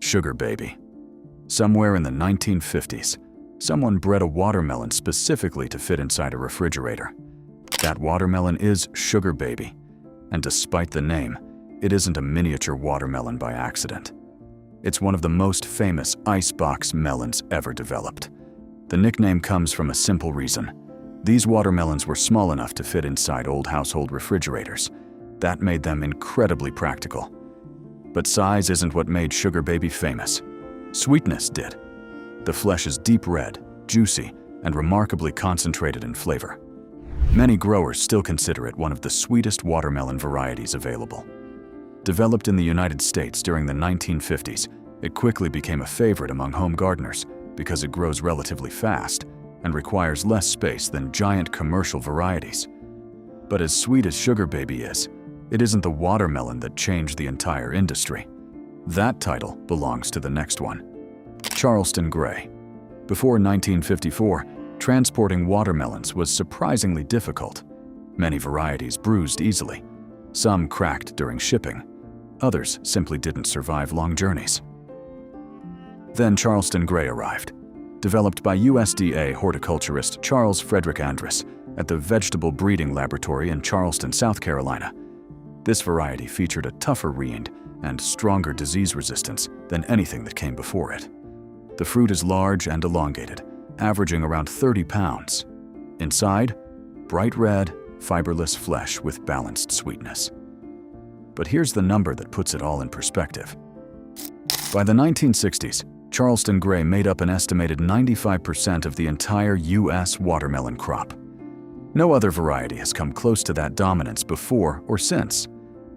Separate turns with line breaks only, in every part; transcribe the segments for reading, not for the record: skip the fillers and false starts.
Sugar baby. Somewhere in the 1950s, someone bred a watermelon specifically to fit inside a refrigerator. That watermelon is Sugar baby, and despite the name, it isn't a miniature watermelon by accident. It's one of the most famous icebox melons ever developed. The nickname comes from a simple reason. These watermelons were small enough to fit inside old household refrigerators. That made them incredibly practical. But size isn't what made Sugar baby famous. Sweetness did. The flesh is deep red, juicy, and remarkably concentrated in flavor. Many growers still consider it one of the sweetest watermelon varieties available. Developed in the United States during the 1950s, it quickly became a favorite among home gardeners because it grows relatively fast and requires less space than giant commercial varieties. But as sweet as Sugar baby is, it isn't the watermelon that changed the entire industry. That title belongs to the next one. Charleston Gray. Before 1954, transporting watermelons was surprisingly difficult. Many varieties bruised easily. Some cracked during shipping. Others simply didn't survive long journeys. Then Charleston Gray arrived, developed by USDA horticulturist Charles Frederick Andrus at the Vegetable Breeding Laboratory in Charleston, South Carolina. This variety featured a tougher rind and stronger disease resistance than anything that came before it. The fruit is large and elongated, averaging around 30 pounds. Inside, bright red, fiberless flesh with balanced sweetness. But here's the number that puts it all in perspective. By the 1960s, Charleston Gray made up an estimated 95% of the entire U.S. watermelon crop. No other variety has come close to that dominance before or since.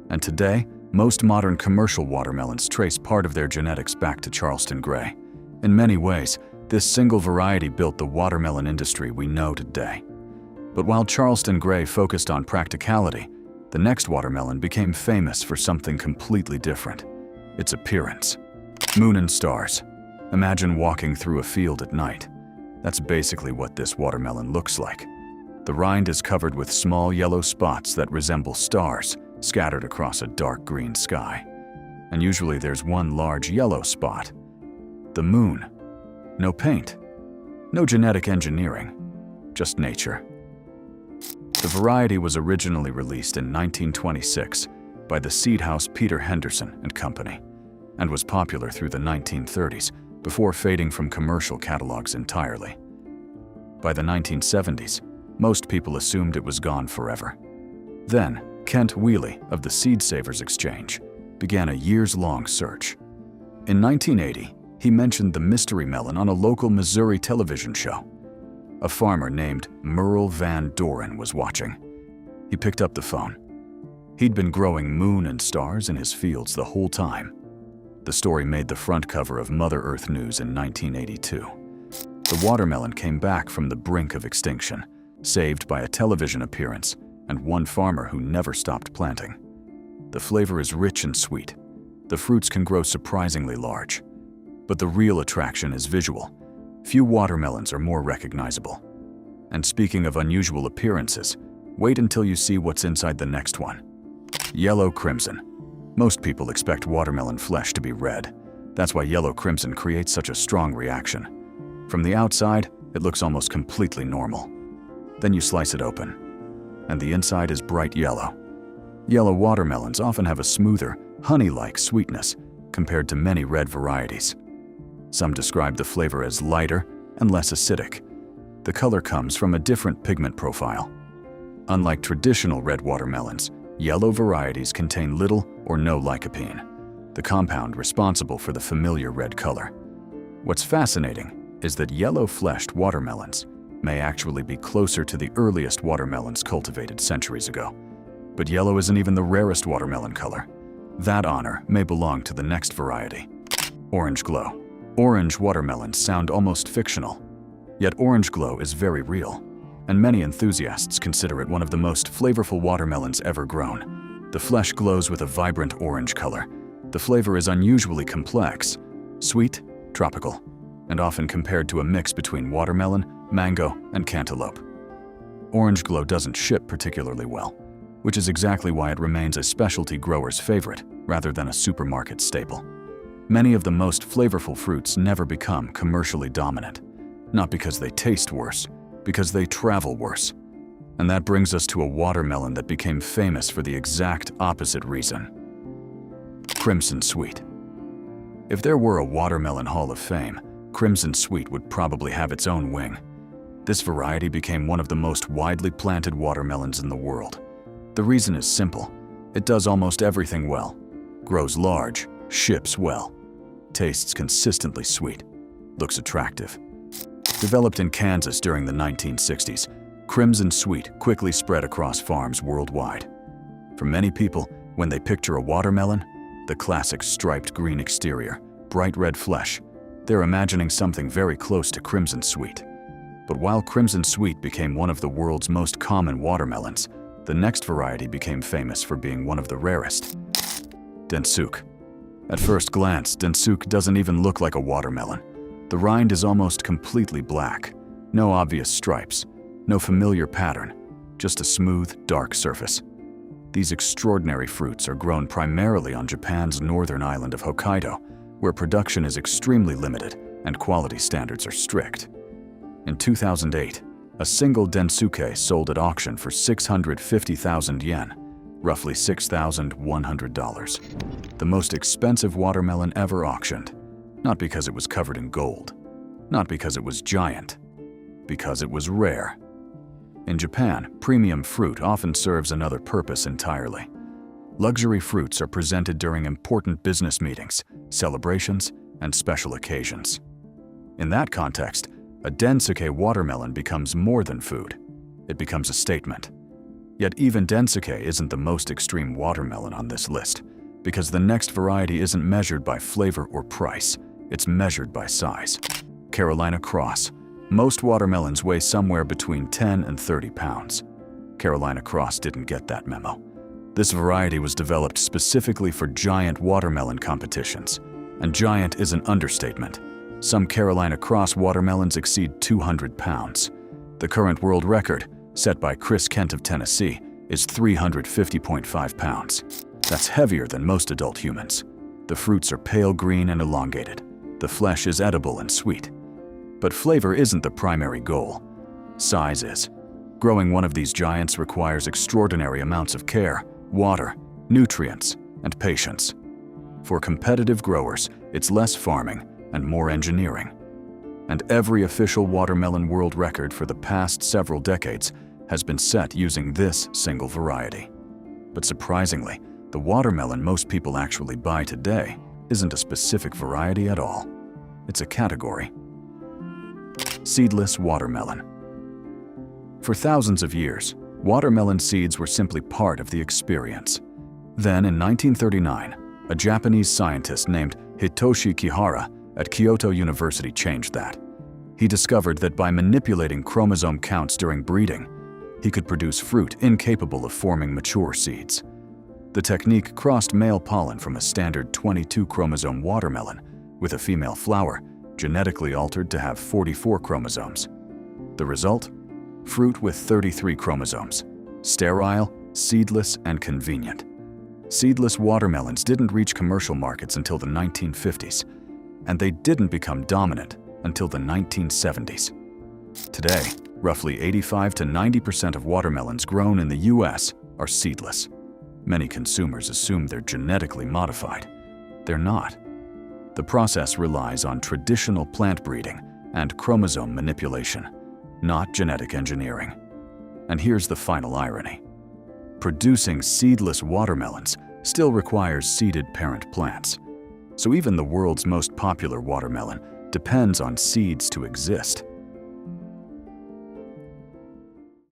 And today, most modern commercial watermelons trace part of their genetics back to Charleston Gray. In many ways, this single variety built the watermelon industry we know today. But while Charleston Gray focused on practicality, the next watermelon became famous for something completely different: its appearance. Moon and stars. Imagine walking through a field at night. That's basically what this watermelon looks like. The rind is covered with small yellow spots that resemble stars scattered across a dark green sky. And usually there's one large yellow spot. The moon. No paint. No genetic engineering. Just nature. The variety was originally released in 1926 by the seed house Peter Henderson and Company, and was popular through the 1930s before fading from commercial catalogs entirely. By the 1970s, most people assumed it was gone forever. Then, Kent Wheely of the Seed Savers Exchange began a years-long search. In 1980, he mentioned the mystery melon on a local Missouri television show. A farmer named Merle Van Doren was watching. He picked up the phone. He'd been growing moon and stars in his fields the whole time. The story made the front cover of Mother Earth News in 1982. The watermelon came back from the brink of extinction, saved by a television appearance and one farmer who never stopped planting. The flavor is rich and sweet. The fruits can grow surprisingly large. But the real attraction is visual. Few watermelons are more recognizable. And speaking of unusual appearances, wait until you see what's inside the next one. Yellow crimson. Most people expect watermelon flesh to be red. That's why yellow crimson creates such a strong reaction. From the outside, it looks almost completely normal. Then you slice it open, and the inside is bright yellow. Yellow watermelons often have a smoother, honey-like sweetness compared to many red varieties. Some describe the flavor as lighter and less acidic. The color comes from a different pigment profile. Unlike traditional red watermelons, yellow varieties contain little or no lycopene, the compound responsible for the familiar red color. What's fascinating is that yellow-fleshed watermelons may actually be closer to the earliest watermelons cultivated centuries ago. But yellow isn't even the rarest watermelon color. That honor may belong to the next variety. Orange glow. Orange watermelons sound almost fictional. Yet orange glow is very real, and many enthusiasts consider it one of the most flavorful watermelons ever grown. The flesh glows with a vibrant orange color. The flavor is unusually complex, sweet, tropical, and often compared to a mix between watermelon, mango, and cantaloupe. Orange glow doesn't ship particularly well, which is exactly why it remains a specialty grower's favorite rather than a supermarket staple. Many of the most flavorful fruits never become commercially dominant. Not because they taste worse, because they travel worse. And that brings us to a watermelon that became famous for the exact opposite reason. Crimson Sweet. If there were a Watermelon Hall of Fame, Crimson Sweet would probably have its own wing. This variety became one of the most widely planted watermelons in the world. The reason is simple. It does almost everything well. Grows large, ships well, tastes consistently sweet, looks attractive. Developed in Kansas during the 1960s, Crimson Sweet quickly spread across farms worldwide. For many people, when they picture a watermelon, the classic striped green exterior, bright red flesh, they're imagining something very close to Crimson Sweet. But while Crimson Sweet became one of the world's most common watermelons, the next variety became famous for being one of the rarest. Densuke. At first glance, Densuke doesn't even look like a watermelon. The rind is almost completely black. No obvious stripes, no familiar pattern, just a smooth, dark surface. These extraordinary fruits are grown primarily on Japan's northern island of Hokkaido, where production is extremely limited and quality standards are strict. In 2008, a single Densuke sold at auction for 650,000 yen, roughly $6,100. The most expensive watermelon ever auctioned. Not because it was covered in gold, not because it was giant, because it was rare. In Japan, premium fruit often serves another purpose entirely. Luxury fruits are presented during important business meetings, celebrations, and special occasions. In that context, a Densuke watermelon becomes more than food. It becomes a statement. Yet even Densuke isn't the most extreme watermelon on this list, because the next variety isn't measured by flavor or price, it's measured by size. Carolina Cross. Most watermelons weigh somewhere between 10 and 30 pounds. Carolina Cross didn't get that memo. This variety was developed specifically for giant watermelon competitions. And giant is an understatement. Some Carolina Cross watermelons exceed 200 pounds. The current world record, set by Chris Kent of Tennessee, is 350.5 pounds. That's heavier than most adult humans. The fruits are pale green and elongated. The flesh is edible and sweet. But flavor isn't the primary goal. Size is. Growing one of these giants requires extraordinary amounts of care, water, nutrients, and patience. For competitive growers, it's less farming and more engineering. And every official watermelon world record for the past several decades has been set using this single variety. But surprisingly, the watermelon most people actually buy today isn't a specific variety at all. It's a category. Seedless watermelon. For thousands of years, watermelon seeds were simply part of the experience. Then in 1939, a Japanese scientist named Hitoshi Kihara at Kyoto University changed that. He discovered that by manipulating chromosome counts during breeding, he could produce fruit incapable of forming mature seeds. The technique crossed male pollen from a standard 22-chromosome watermelon with a female flower, genetically altered to have 44 chromosomes. The result? Fruit with 33 chromosomes, sterile, seedless, and convenient. Seedless watermelons didn't reach commercial markets until the 1950s, and they didn't become dominant until the 1970s. Today, roughly 85 to 90% of watermelons grown in the US are seedless. Many consumers assume they're genetically modified. They're not. The process relies on traditional plant breeding and chromosome manipulation, not genetic engineering. And here's the final irony. Producing seedless watermelons still requires seeded parent plants. So even the world's most popular watermelon depends on seeds to exist.